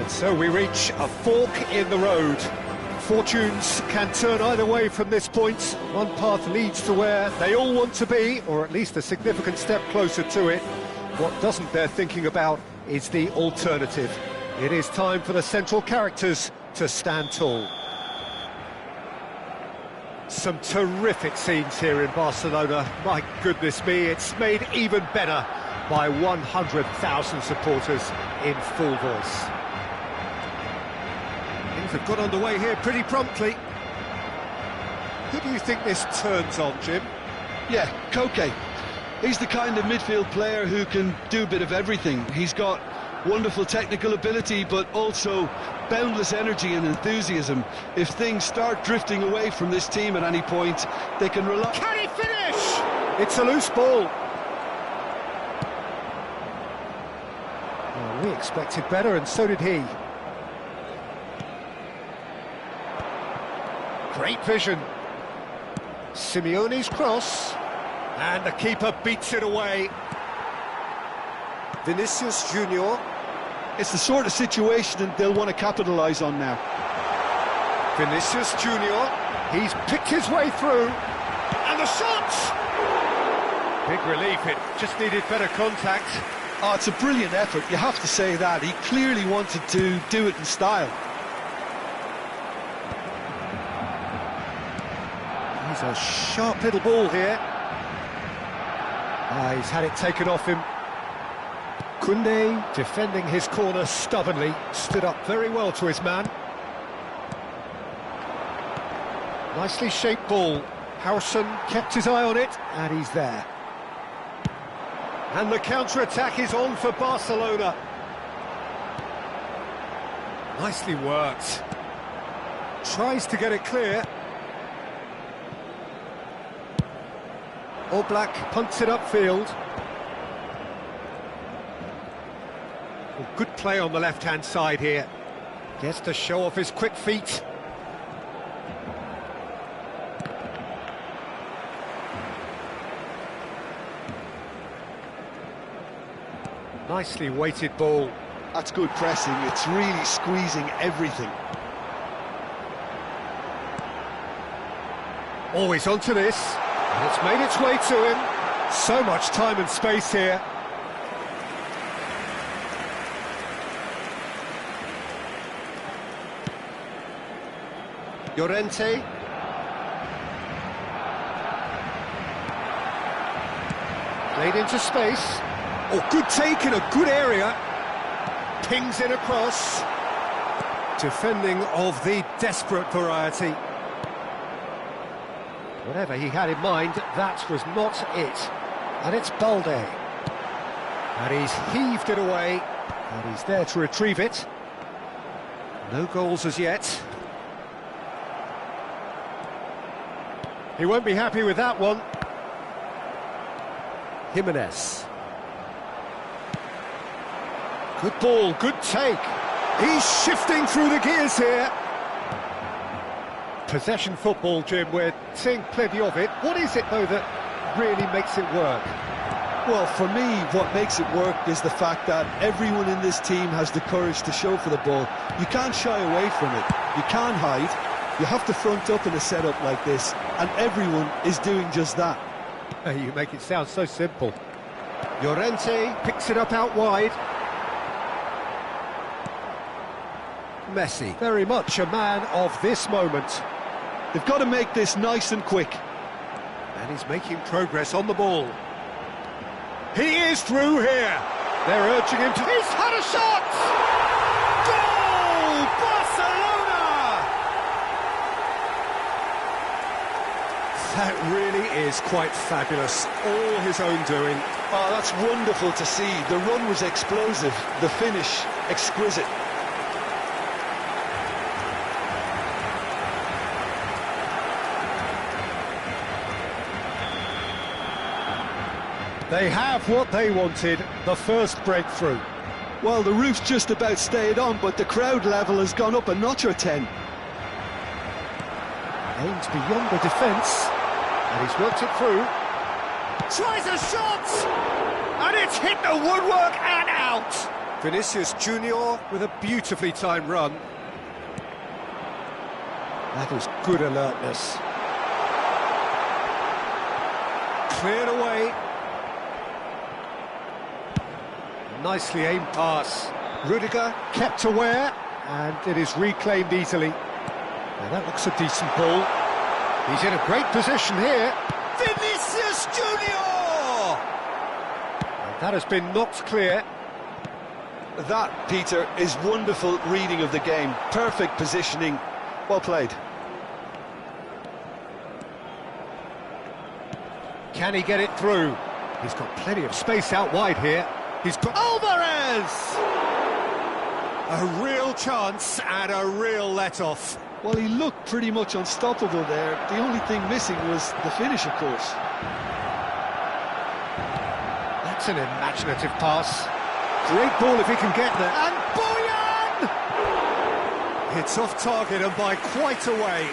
And so we reach a fork in the road. Fortunes can turn either way from this point. One path leads to where they all want to be, or at least a significant step closer to it. What doesn't bear thinking about is the alternative. It is time for the central characters to stand tall. Some terrific scenes here in Barcelona. My goodness me, it's made even better by 100,000 supporters in full voice. Things have got underway here pretty promptly. Who do you think this turns on, Jim? Yeah, Koke. He's the kind of midfield player who can do a bit of everything. He's got wonderful technical ability, but also boundless energy and enthusiasm. If things start drifting away from this team at any point, they can rely... Can he finish? It's a loose ball. Well, we expected better, and so did he. Great vision. Simeone's cross. And the keeper beats it away. Vinicius Junior. It's the sort of situation they'll want to capitalise on now. Vinicius Junior. He's picked his way through. And the shot! Big relief, it just needed better contact. Oh, it's a brilliant effort, you have to say that. He clearly wanted to do it in style. He's a sharp little ball here. He's had it taken off him. Koundé, defending his corner stubbornly, stood up very well to his man. Nicely shaped ball. Harrison kept his eye on it, and he's there. And the counter-attack is on for Barcelona. Nicely worked. Tries to get it clear. Oblak punts it upfield. Well, good play on the left-hand side here. Gets to show off his quick feet. Nicely weighted ball. That's good pressing, it's really squeezing everything. Always onto this. And it's made its way to him. So much time and space here. Llorente. Played into space. Oh, good take in a good area. Pings it across. Defending of the desperate variety. Whatever he had in mind, that was not it. And it's Balde. And he's heaved it away. And he's there to retrieve it. No goals as yet. He won't be happy with that one. Jimenez. Good ball, good take. He's shifting through the gears here. Possession football, Jim, we're seeing plenty of it. What is it, though, that really makes it work? Well, for me, what makes it work is the fact that everyone in this team has the courage to show for the ball. You can't shy away from it. You can't hide. You have to front up in a setup like this, and everyone is doing just that. You make it sound so simple. Llorente picks it up out wide. Messi, very much a man of this moment. They've got to make this nice and quick. And he's making progress on the ball. He is through here. They're urging him to... He's had a shot! Goal! Barcelona! That really is quite fabulous. All his own doing. Oh, that's wonderful to see. The run was explosive. The finish, exquisite. They have what they wanted, the first breakthrough. Well, the roof's just about stayed on, but the crowd level has gone up a notch or 10. Aims beyond the defence, and he's worked it through. Tries a shot! And it's hit the woodwork and out! Vinicius Junior with a beautifully timed run. That is good alertness. Cleared away. Nicely aimed pass. Rudiger kept aware, and it is reclaimed easily. Now that looks a decent ball. He's in a great position here. Vinicius Junior! And that has been knocked clear. That, Peter, is wonderful reading of the game. Perfect positioning. Well played. Can he get it through? He's got plenty of space out wide here. He's got Alvarez! A real chance and a real let-off. Well, he looked pretty much unstoppable there. The only thing missing was the finish, of course. That's an imaginative pass. Great ball if he can get there. And Boyan! It's off target and by quite a way.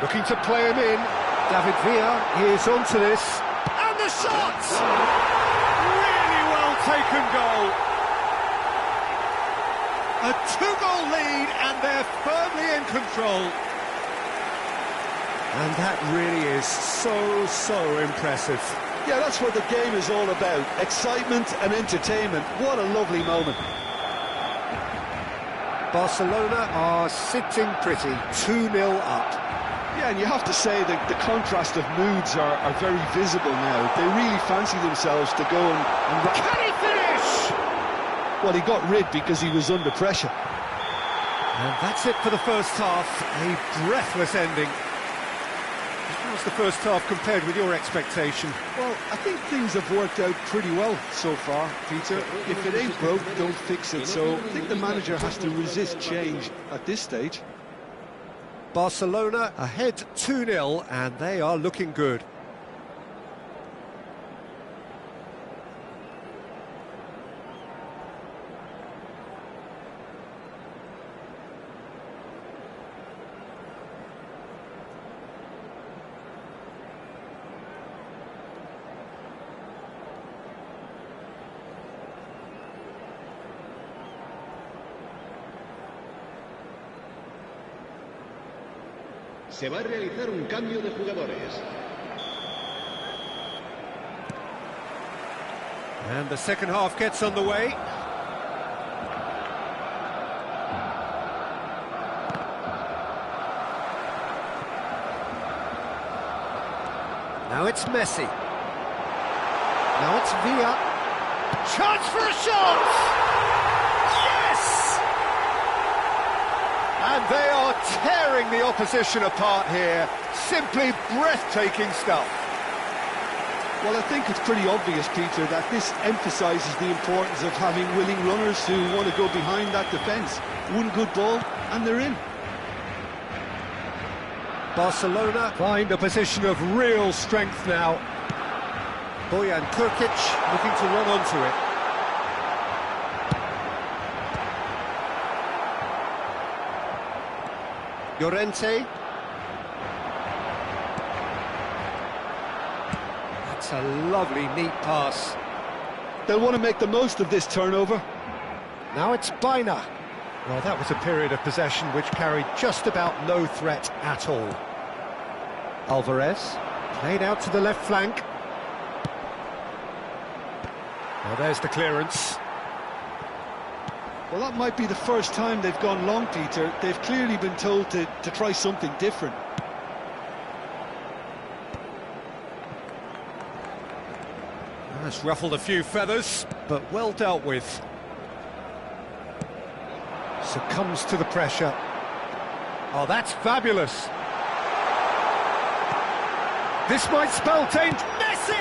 Looking to play him in. David Villa is onto this. And the shot! Really well taken goal. A two-goal lead and they're firmly in control. And that really is so impressive. Yeah, that's what the game is all about. Excitement and entertainment. What a lovely moment. Barcelona are sitting pretty, 2-0 up. Yeah, and you have to say that the contrast of moods are very visible now. They really fancy themselves to go and... Can he finish? Well, he got rid because he was under pressure. And that's it for the first half. A breathless ending. How's the first half compared with your expectation? Well, I think things have worked out pretty well so far, Peter. If it ain't broke, don't fix it. So I think the manager has to resist change at this stage. Barcelona ahead 2-0 and they are looking good. Se va a realizar un cambio de jugadores. And the second half gets underway. Now it's Messi. Now it's Villa. Chance for a shot! And they are tearing the opposition apart here. Simply breathtaking stuff. Well, I think it's pretty obvious, Peter, that this emphasises the importance of having willing runners who want to go behind that defence. One good ball, and they're in. Barcelona find a position of real strength now. Bojan Krkic looking to run onto it. Llorente. That's a lovely, neat pass. They'll want to make the most of this turnover. Now it's Baina. Well, that was a period of possession which carried just about no threat at all. Alvarez, played out to the left flank. Well, there's the clearance. Well, that might be the first time they've gone long, Peter. They've clearly been told to try something different. That's ruffled a few feathers, but well dealt with. Succumbs to the pressure. Oh, that's fabulous. This might spell danger. Messi!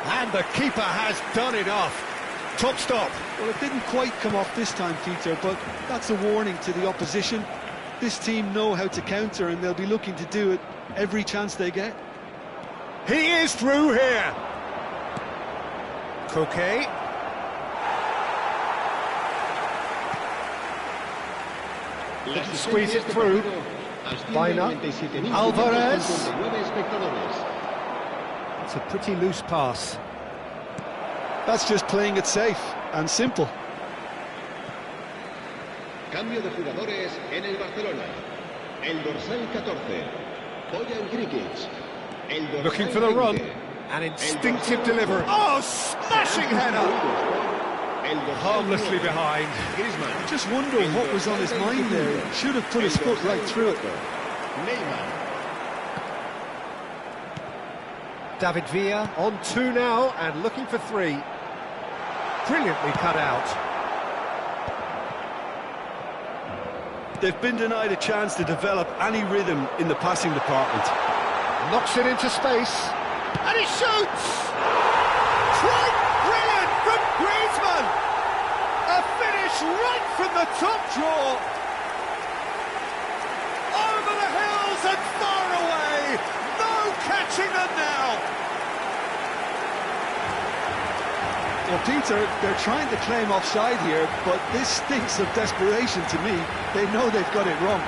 And the keeper has done enough. Top stop. Well, it didn't quite come off this time, Peter, but that's a warning to the opposition. This team know how to counter, and they'll be looking to do it every chance they get. He is through here. Koke. Squeeze it through. Baina. Alvarez. It's a pretty loose pass. That's just playing it safe and simple. Cambio de jugadores en el Barcelona. El dorsal 14, Bojan Krikic. El dorsal Looking for the run. 20, An instinctive delivery. Oh, smashing header! Harmlessly behind. Griezmann. Just wonder what was on his mind there. He should have put his foot right through it. Neymar. David Villa on 2 now and looking for 3. Brilliantly cut out. They've been denied a chance to develop any rhythm in the passing department. Knocks it into space. And he shoots! Quite brilliant from Griezmann! A finish right from the top draw. Over the hills and far away. No catching them now. Well, Peter, they're trying to claim offside here, but this stinks of desperation to me. They know they've got it wrong.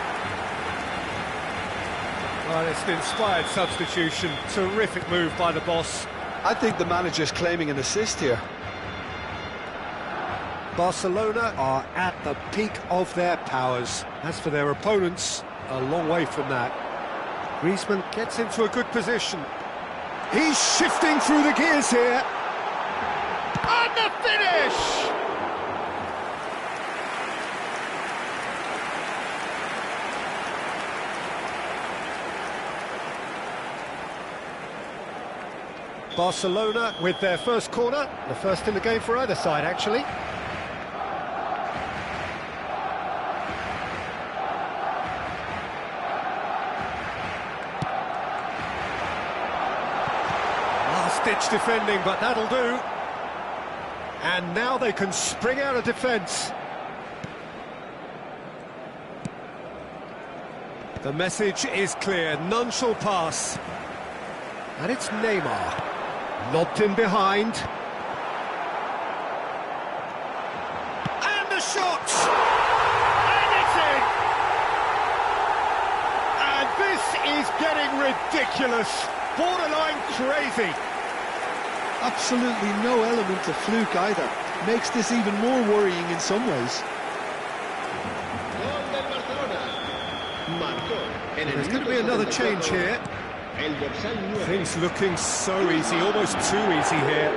Well, it's an inspired substitution. Terrific move by the boss. I think the manager's claiming an assist here. Barcelona are at the peak of their powers. As for their opponents, a long way from that. Griezmann gets into a good position. He's shifting through the gears here. And the finish! Barcelona with their first corner, the first in the game for either side, actually. Last-ditch defending, but that'll do. And now they can spring out of defence. The message is clear, none shall pass. And it's Neymar. Lobbed in behind. And the shot! And it's in! And this is getting ridiculous. Borderline crazy. Absolutely no element of fluke either. Makes this even more worrying in some ways. Gol del Barcelona. Marcó en el There's going to be minuto another 74. change here. El dorsal 9. Things looking so easy, almost too easy here.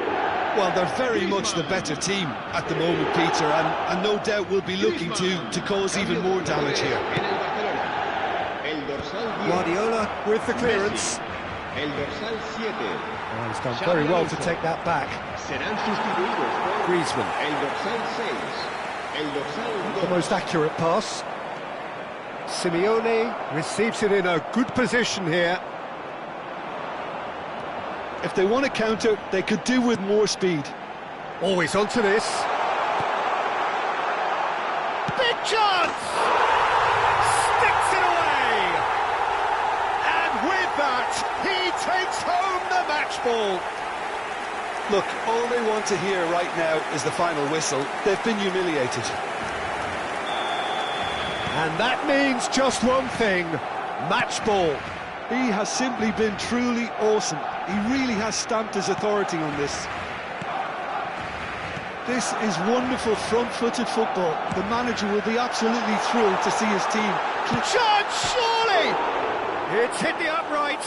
Well, they're very much the better team at the moment, Peter, and no doubt will be looking to cause even more damage here. En el Barcelona. El dorsal 10. Guardiola with the clearance. El dorsal 7. Oh, he's done very well to take that back. Serán sustituidos por Griezmann. el dorsal 6. El dorsal 2. The most accurate pass. Simeone receives it in a good position here. If they want to counter, they could do with more speed. Always onto this. Big chance! Sticks it away! And with that, he takes home the match ball. Look, all they want to hear right now is the final whistle. They've been humiliated. And that means just one thing, match ball. He has simply been truly awesome. He really has stamped his authority on this. This is wonderful front-footed football. The manager will be absolutely thrilled to see his team. Chance, surely! It's hit the upright.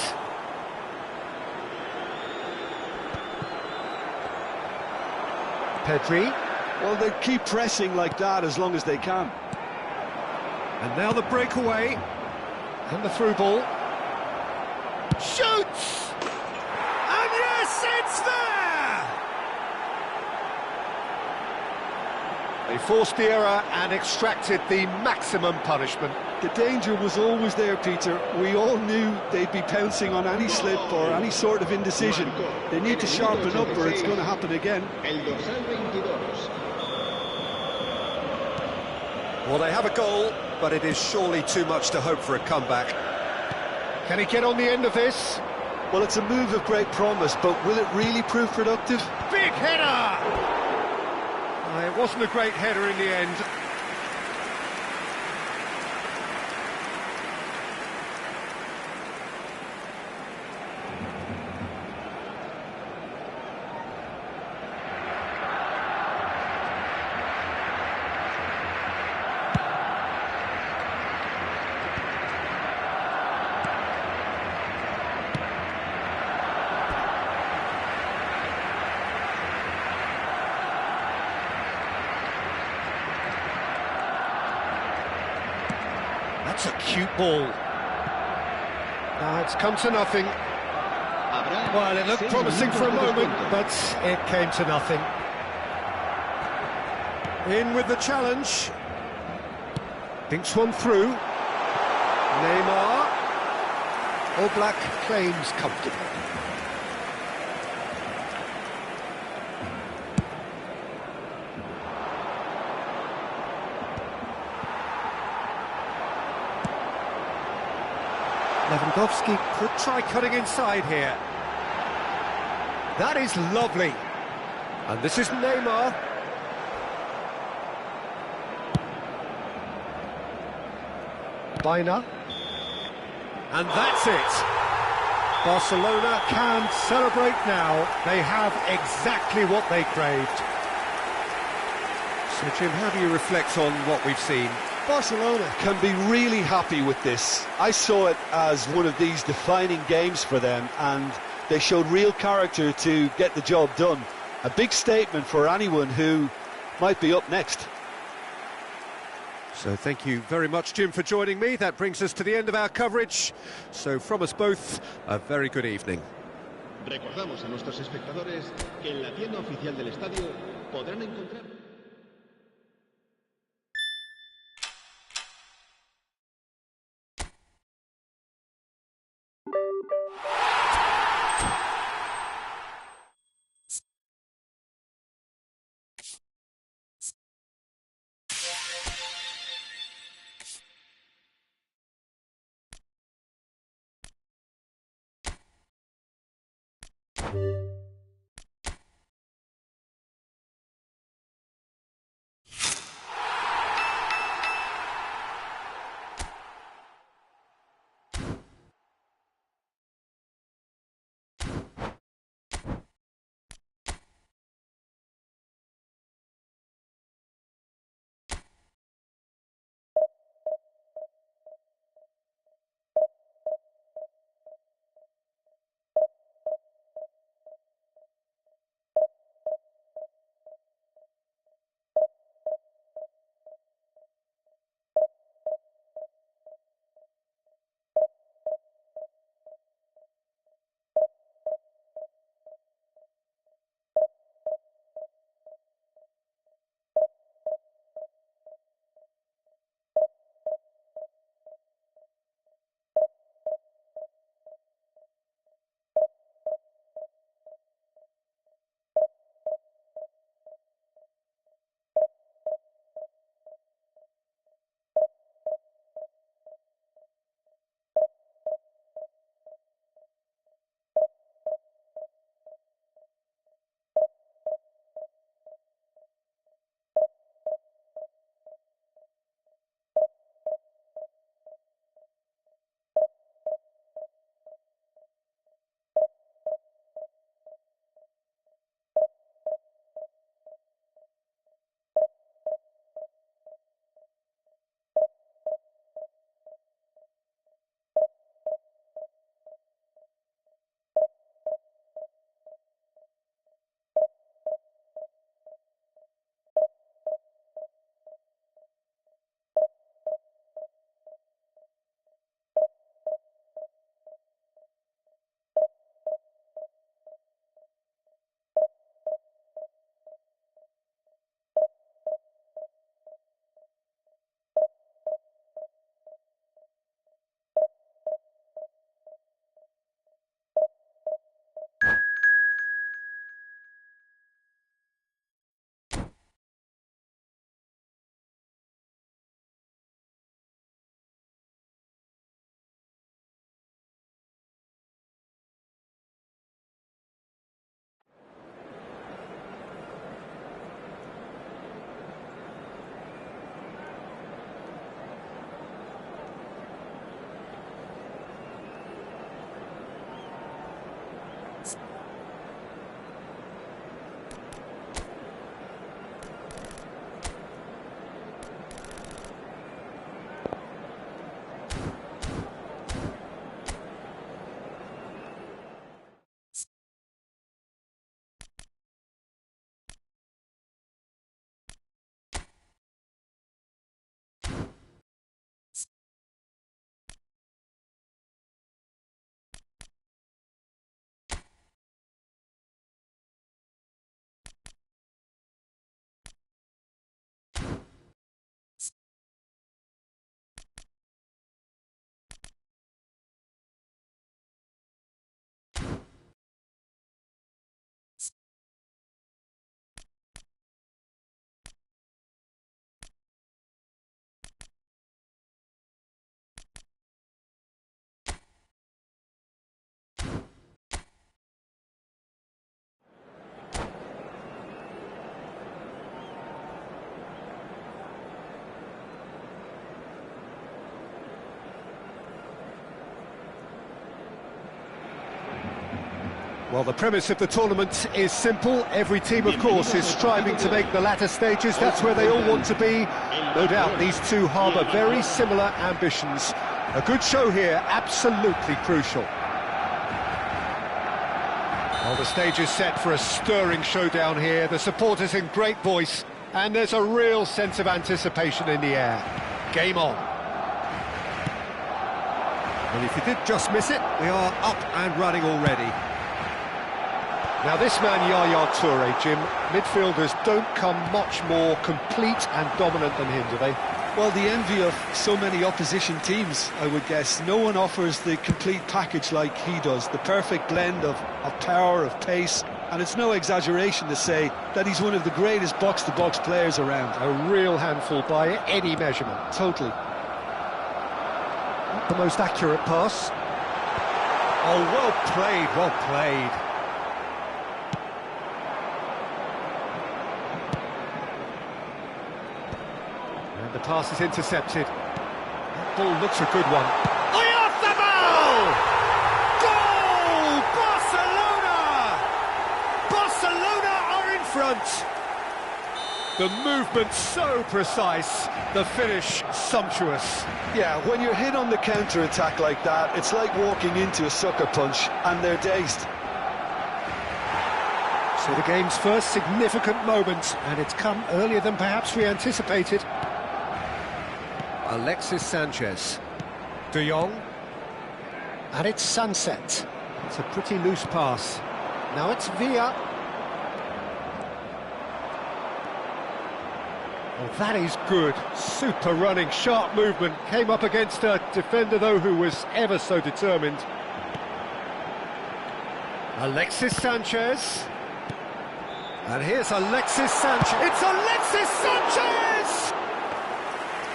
Pedri. Well, they keep pressing like that as long as they can. And now the breakaway. And the through ball. Shoots! And yes, it's there! They forced the error and extracted the maximum punishment. The danger was always there, Peter. We all knew they'd be pouncing on any slip or any sort of indecision. They need to sharpen up or it's going to happen again. El dorsal 22. Well, they have a goal, but it is surely too much to hope for a comeback. Can he get on the end of this? Well, it's a move of great promise, but will it really prove productive? Big header! It wasn't a great header in the end. That's a cute ball. It's come to nothing. Well, it looked promising for a moment, but it came to nothing. In with the challenge. Thinks one through. Neymar. All Black claims comfortable. Lewandowski could try cutting inside here. That is lovely. And this is Neymar. Bina. And that's it. Barcelona can celebrate now. They have exactly what they craved. So, Jim, how do you reflect on what we've seen? Barcelona can be really happy with this. I saw it as one of these defining games for them, and they showed real character to get the job done. A big statement for anyone who might be up next. So thank you very much, Jim, for joining me. That brings us to the end of our coverage. So from us both, a very good evening. Recordamos a nuestros espectadores que en la tienda oficial del estadio podrán encontrar Well, the premise of the tournament is simple. Every team, of course, is striving to make the latter stages. That's where they all want to be. No doubt these two harbour very similar ambitions. A good show here, absolutely crucial. Well, the stage is set for a stirring showdown here. The supporters in great voice, and there's a real sense of anticipation in the air. Game on. And if you did just miss it, we are up and running already. Now this man, Yaya Toure, Jim, midfielders don't come much more complete and dominant than him, do they? Well, the envy of so many opposition teams, I would guess. No one offers the complete package like he does, the perfect blend of power, of pace, and it's no exaggeration to say that he's one of the greatest box-to-box players around. A real handful by any measurement. Totally. Not the most accurate pass. Oh, well played, well played. The pass is intercepted. That ball looks a good one. Oyarzabal! Goal! Barcelona! Barcelona are in front. The movement so precise, the finish sumptuous. Yeah, when you're hit on the counter-attack like that, it's like walking into a sucker punch, and they're dazed. So the game's first significant moment, and it's come earlier than perhaps we anticipated. Alexis Sanchez, De Jong, and it's Sunset. It's a pretty loose pass. Now it's Villa. Oh, that is good. Super running, sharp movement. Came up against a defender, though, who was ever so determined. Alexis Sanchez. And here's Alexis Sanchez. It's Alexis Sanchez!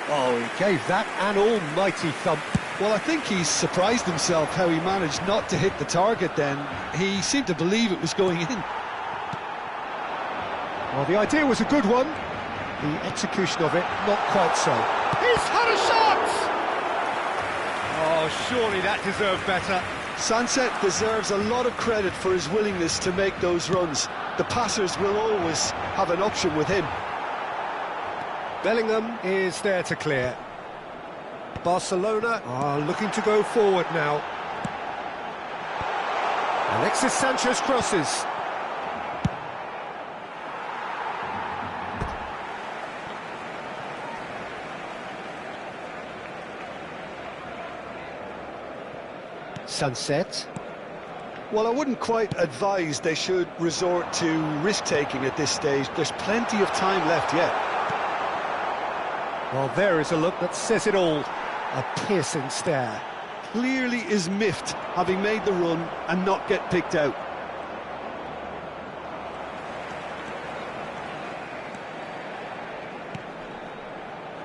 Oh, he gave that an almighty thump. Well, I think he's surprised himself how he managed not to hit the target then. He seemed to believe it was going in. Well, the idea was a good one. The execution of it, not quite so. He's had a shot! Oh, surely that deserved better. Sunset deserves a lot of credit for his willingness to make those runs. The passers will always have an option with him. Bellingham is there to clear. Barcelona are looking to go forward now. Alexis Sanchez crosses. Sunset. Well, I wouldn't quite advise they should resort to risk-taking at this stage. There's plenty of time left yet. Well, there is a look that says it all. A piercing stare. Clearly is miffed, having made the run and not get picked out.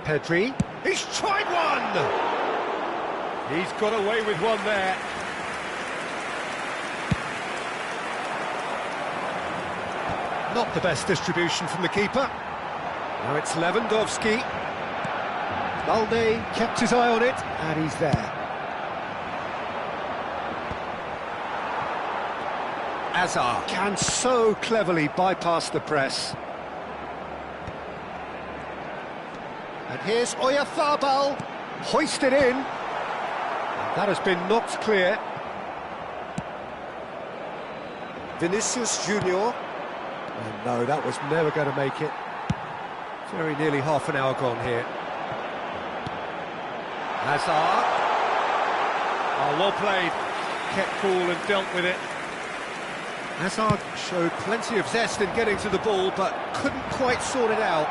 Pedri. He's tried one! He's got away with one there. Not the best distribution from the keeper. Now it's Lewandowski. Balde kept his eye on it, and he's there. Hazard can so cleverly bypass the press. And here's Oyarzabal, hoisted in. And that has been knocked clear. Vinicius Junior. And no, that was never going to make it. Very nearly half an hour gone here. Hazard. Oh, well played. Kept cool and dealt with it. Hazard showed plenty of zest in getting to the ball, but couldn't quite sort it out.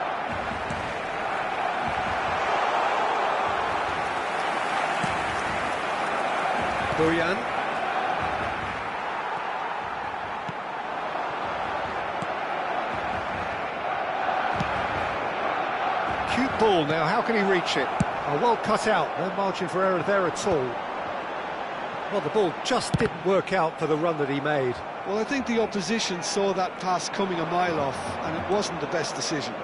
Boyan. Cute ball now, how can he reach it? Oh, well cut out, no margin for error there at all. Well, the ball just didn't work out for the run that he made. Well, I think the opposition saw that pass coming a mile off, and it wasn't the best decision.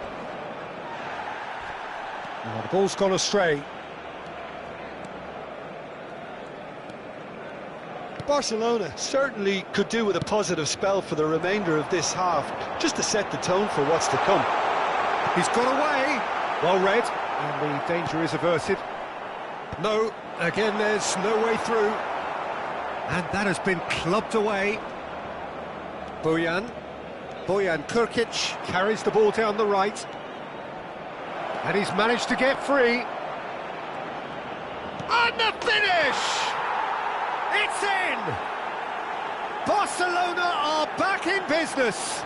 Well, the ball's gone astray. Barcelona certainly could do with a positive spell for the remainder of this half, just to set the tone for what's to come. He's got away. Well read, and the danger is averted. No, again there's no way through. And that has been clubbed away. Bojan Krkic carries the ball down the right. And he's managed to get free. And the finish! It's in! Barcelona are back in business.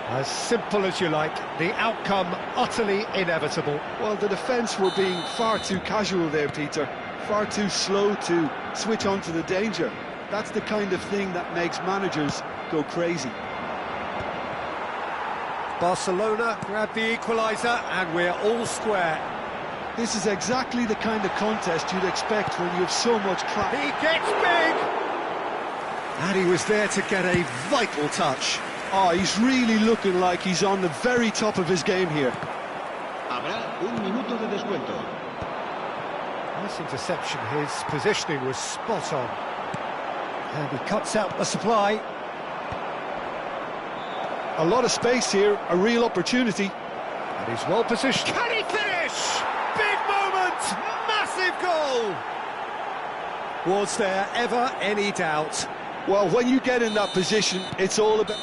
As simple as you like, the outcome utterly inevitable. Well, the defence were being far too casual there, Peter. Far too slow to switch on to the danger. That's the kind of thing that makes managers go crazy. Barcelona grab the equaliser and we're all square. This is exactly the kind of contest you'd expect when you have so much class. He gets big! And he was there to get a vital touch. Oh, he's really looking like he's on the very top of his game here. Habrá un minuto de descuento. Nice interception, his positioning was spot on. And he cuts out the supply. A lot of space here, a real opportunity. And he's well positioned. Can he finish? Big moment! Massive goal! Was there ever any doubt? Well, when you get in that position, it's all about...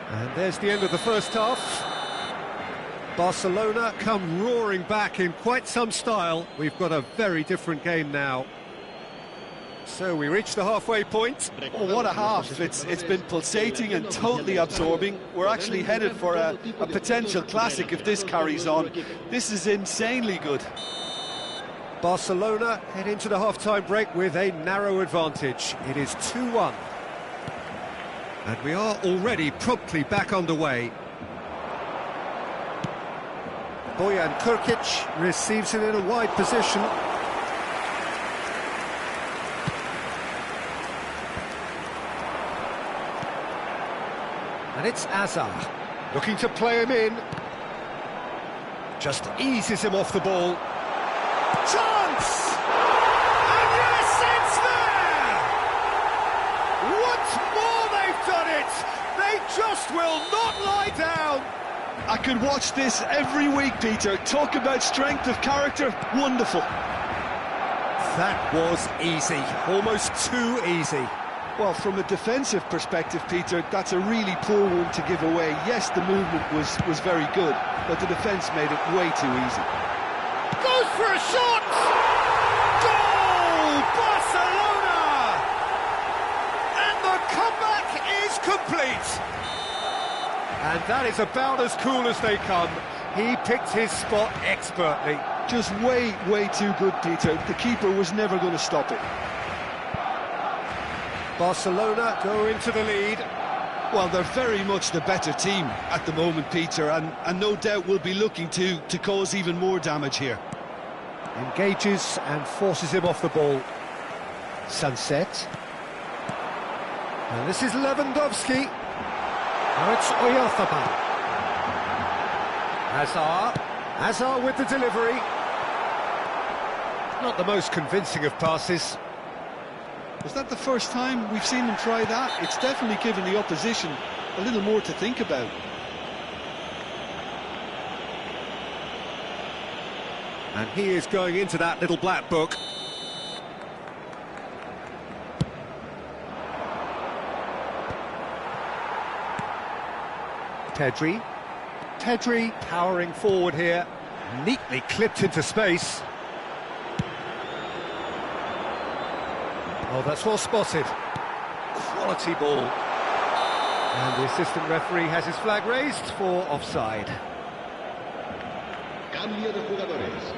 And there's the end of the first half. Barcelona come roaring back in quite some style. We've got a very different game now. So we reach the halfway point. Oh, what a half. It's been pulsating and totally absorbing. We're actually headed for a potential classic if this carries on. This is insanely good. Barcelona head into the half-time break with a narrow advantage. It is 2-1. And we are already promptly back underway. Bojan Krkic receives it in a wide position. And it's Hazard, looking to play him in. Just eases him off the ball. Chance! And yes, it's there! Once more they've done it! They just will not lie down! I could watch this every week, Peter. Talk about strength of character. Wonderful. That was easy, almost too easy. Well, from a defensive perspective, Peter, that's a really poor one to give away. Yes, the movement was very good, but the defence made it way too easy. Goes for a shot! Goal! Barcelona! And the comeback is complete! And that is about as cool as they come. He picked his spot expertly. Just way too good, Peter. The keeper was never going to stop it. Barcelona go into the lead. Well, they're very much the better team at the moment, Peter, and no doubt will be looking to cause even more damage here. Engages and forces him off the ball. Sunset. And this is Lewandowski. Now it's Oyarzabal. Hazard with the delivery. Not the most convincing of passes. Was that the first time we've seen them try that? It's definitely given the opposition a little more to think about. And he is going into that little black book. Pedri powering forward here, neatly clipped into space. Oh, that's well spotted. Quality ball. And the assistant referee has his flag raised for offside. Cambio de jugadores.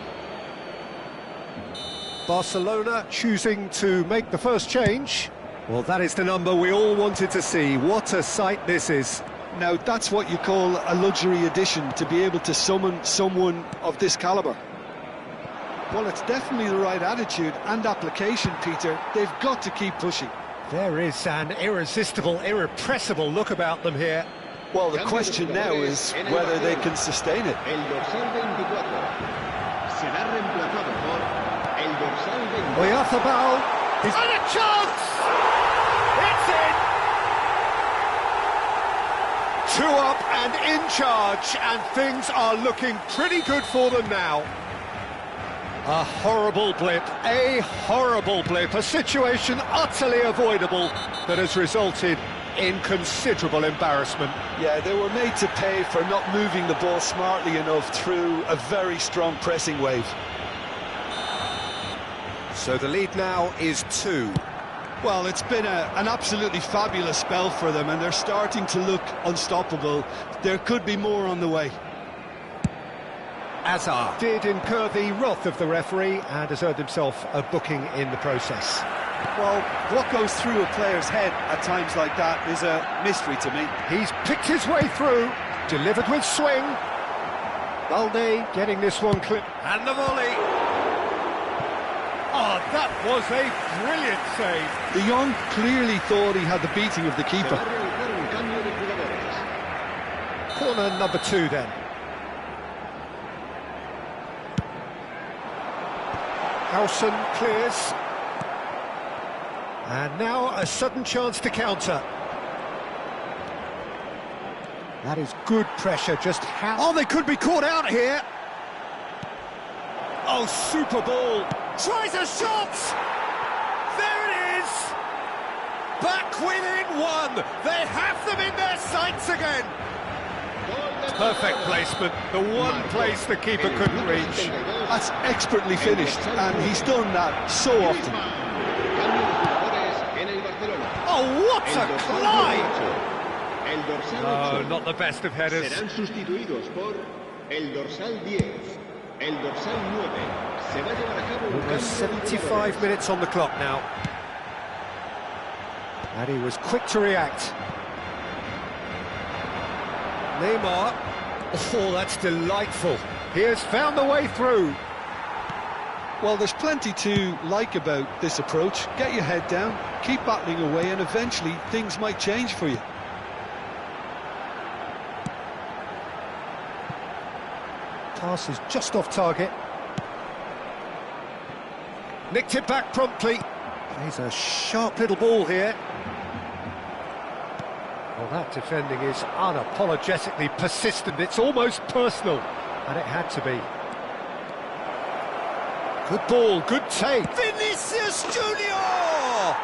Barcelona choosing to make the first change. Well, that is the number we all wanted to see. What a sight this is. Now, that's what you call a luxury addition, to be able to summon someone of this calibre. Well, it's definitely the right attitude and application, Peter. They've got to keep pushing. There is an irresistible, irrepressible look about them here. Well, the question now is whether they can sustain it. El dorsal 24 será reemplazado por el dorsal 20. Oyarzabal And a chance! It's in! 2 up and in charge, and things are looking pretty good for them now. A horrible blip, a situation utterly avoidable that has resulted in considerable embarrassment. Yeah, they were made to pay for not moving the ball smartly enough through a very strong pressing wave. So the lead now is 2. Well, it's been an absolutely fabulous spell for them, and they're starting to look unstoppable. There could be more on the way. Azar did incur the wrath of the referee and has earned himself a booking in the process. Well, what goes through a player's head at times like that is a mystery to me. He's picked his way through, delivered with swing. Balde getting this one clipped. And the volley. Oh, that was a brilliant save. De Jong clearly thought he had the beating of the keeper. Corner number 2 then. Howson clears. And now a sudden chance to counter. That is good pressure, just how... Oh, they could be caught out here! Oh, super ball! Tries a shot! There it is! Back within 1! They have them in their sights again! Perfect placement, the one place the keeper couldn't reach. That's expertly finished, and he's done that so often. Oh, what a climb! Oh, not the best of headers. Serán sustituidos por el dorsal 10, el dorsal 9. Se va a llevar a cabo un cambio de 75 minutes on the clock now. And he was quick to react. Neymar. Oh, that's delightful. He has found the way through. Well, there's plenty to like about this approach. Get your head down, keep battling away, and eventually things might change for you. Pass is just off target. Nicked it back promptly. Plays a sharp little ball here. Well, that defending is unapologetically persistent. It's almost personal, and it had to be. Good ball, good take. Vinicius Junior!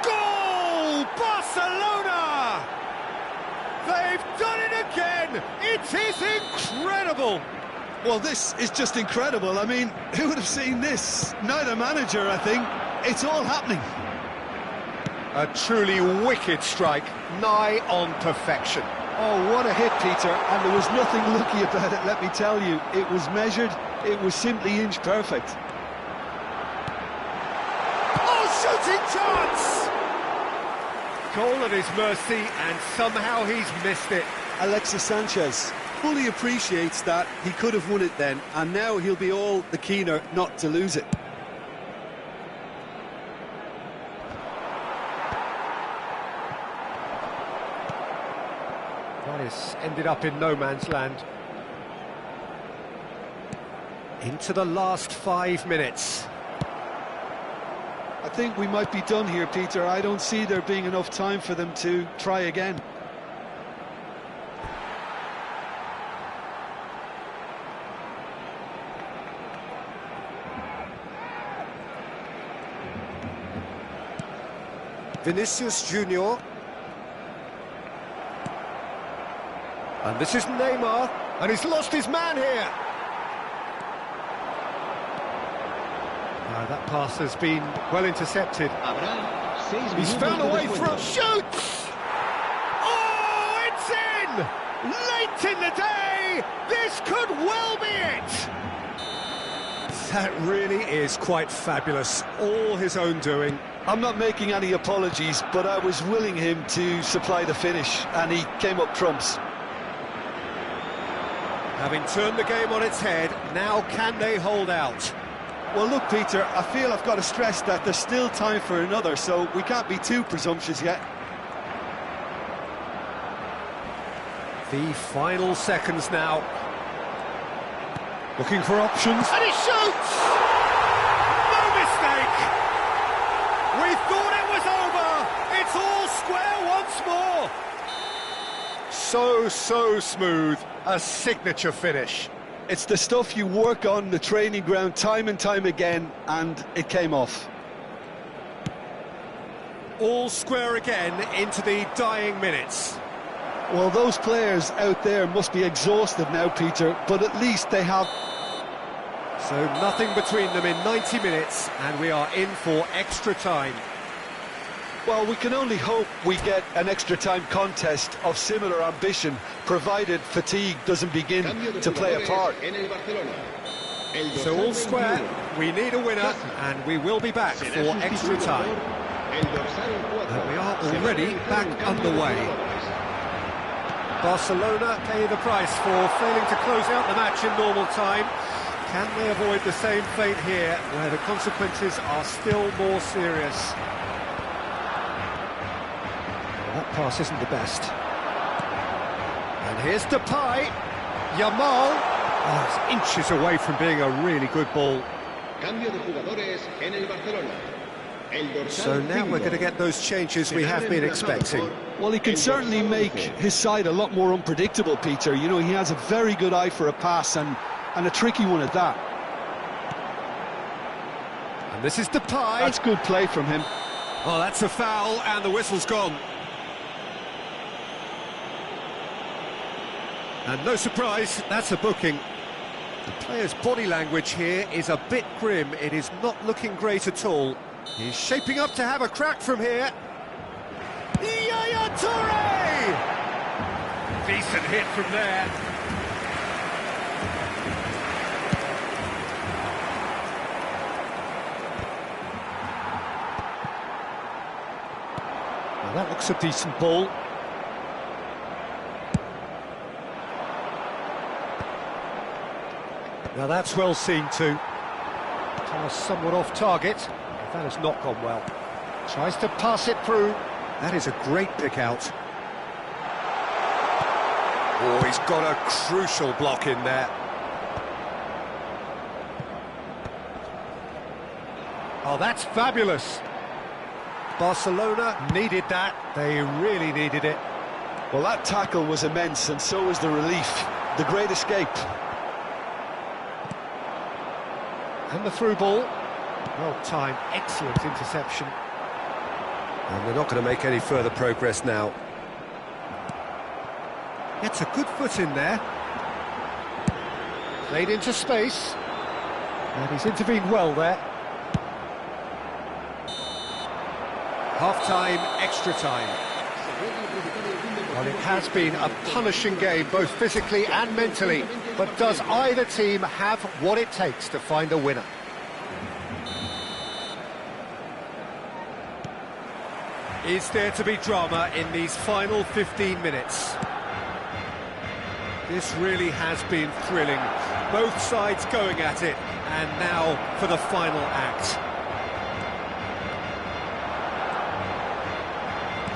Goal! Barcelona! They've done it again! It is incredible! Well, this is just incredible. I mean, who would have seen this? Neither manager, I think. It's all happening. A truly wicked strike, nigh on perfection. Oh, what a hit, Peter, and there was nothing lucky about it, let me tell you. It was measured, it was simply inch perfect. Oh, shooting chance! Goal at his mercy, and somehow he's missed it. Alexis Sanchez fully appreciates that he could have won it then, and now he'll be all the keener not to lose it. That has ended up in no man's land. Into the last 5 minutes. I think we might be done here, Peter. I don't see there being enough time for them to try again. Vinicius Junior. And this is Neymar, and he's lost his man here. That pass has been well intercepted. He's found a way through. Shoots! Oh, it's in! Late in the day! This could well be it! That really is quite fabulous. All his own doing. I'm not making any apologies, but I was willing him to supply the finish, and he came up trumps. Having turned the game on its head, now can they hold out? Well, look, Peter, I feel I've got to stress that there's still time for another, so we can't be too presumptuous yet. The final seconds now. Looking for options. And he shoots! No mistake! We thought it was over! It's all square once more! So smooth. A signature finish. It's the stuff you work on the training ground time and time again, and it came off. All square again into the dying minutes. Well, those players out there must be exhausted now, Peter, but at least they have... So nothing between them in 90 minutes, and we are in for extra time. Well, we can only hope we get an extra time contest of similar ambition, provided fatigue doesn't begin to play a part. So all square, we need a winner, and we will be back for extra time. And we are already back underway. Barcelona pay the price for failing to close out the match in normal time. Can they avoid the same fate here, where the consequences are still more serious? That pass isn't the best. And here's Depay. Yamal. Oh, it's inches away from being a really good ball. So now we're going to get those changes we have been expecting. Well, he can certainly make his side a lot more unpredictable, Peter. You know, he has a very good eye for a pass, and a tricky one at that. And this is Depay. That's good play from him. Oh, that's a foul, and the whistle's gone. And no surprise, that's a booking. The player's body language here is a bit grim. It is not looking great at all. He's shaping up to have a crack from here. Yaya Toure! Decent hit from there. Well, that looks a decent ball. Now that's well seen too. Pass somewhat off target. That has not gone well. Tries to pass it through. That is a great pick out. Oh, he's got a crucial block in there. Oh, that's fabulous. Barcelona needed that. They really needed it. Well, that tackle was immense, and so was the relief. The great escape. And the through ball. Well timed, excellent interception. And they're not going to make any further progress now. Gets a good foot in there. Played into space. And he's intervened well there. Half-time, extra time. Well, it has been a punishing game, both physically and mentally. But does either team have what it takes to find a winner? Is there to be drama in these final 15 minutes? This really has been thrilling. Both sides going at it, and now for the final act.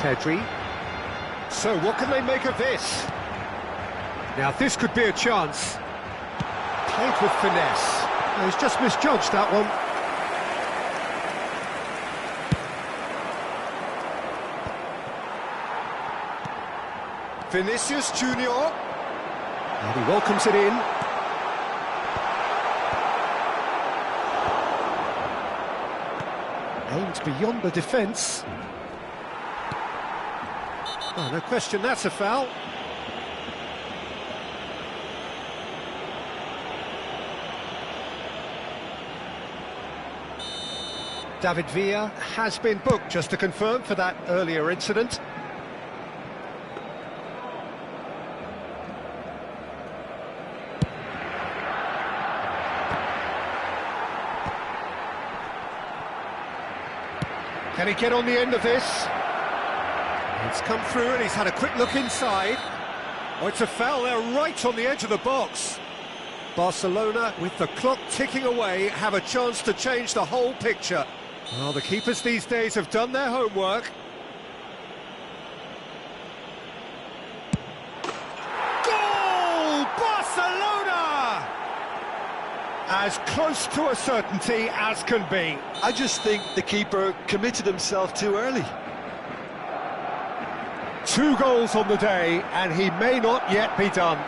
Pedri. So what can they make of this? Now this could be a chance. Played with finesse. Oh, he's just misjudged that one. Vinicius Junior. And he welcomes it in. Aimed beyond the defence. Oh, no question, that's a foul. David Villa has been booked, just to confirm, for that earlier incident. Can he get on the end of this? It's come through and he's had a quick look inside. Oh, it's a foul there right on the edge of the box. Barcelona, with the clock ticking away, have a chance to change the whole picture. Well, the keepers these days have done their homework. Goal! Barcelona! as close to a certainty as can be. I just think the keeper committed himself too early. 2 goals on the day, and he may not yet be done.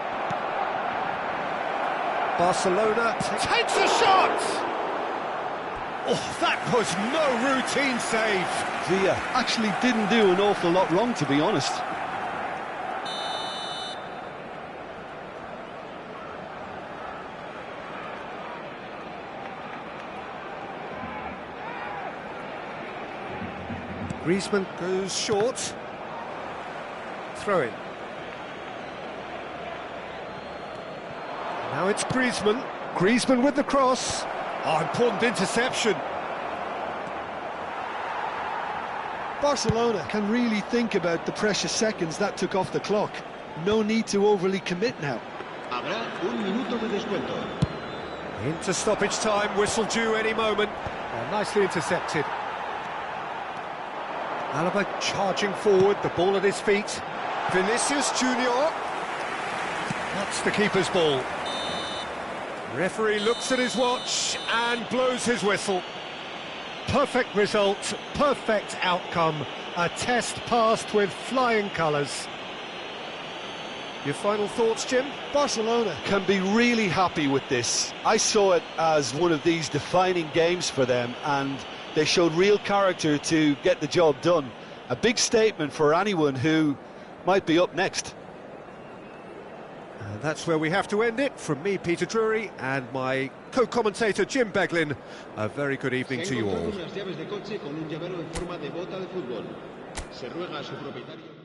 Barcelona takes a shot! Oh, that was no routine save. Villa actually didn't do an awful lot wrong, to be honest. Griezmann goes short. Throw in. Now it's Griezmann. Griezmann with the cross. Oh, important interception. Barcelona can really think about the precious seconds that took off the clock. No need to overly commit now. Habrá un minuto de descuento. Into stoppage time, whistle due any moment. Oh, nicely intercepted. Alaba charging forward, the ball at his feet. Vinicius Junior. That's the keeper's ball. Referee looks at his watch and blows his whistle. Perfect result, perfect outcome. A test passed with flying colours. Your final thoughts, Jim? Barcelona can be really happy with this. I saw it as one of these defining games for them, and they showed real character to get the job done. A big statement for anyone who might be up next. And that's where we have to end it. From me, Peter Drury, and my co-commentator, Jim Beglin, a very good evening to you all. Unas llaves de coche con un llavero en forma de bota de fútbol. Se ruega a su propietario.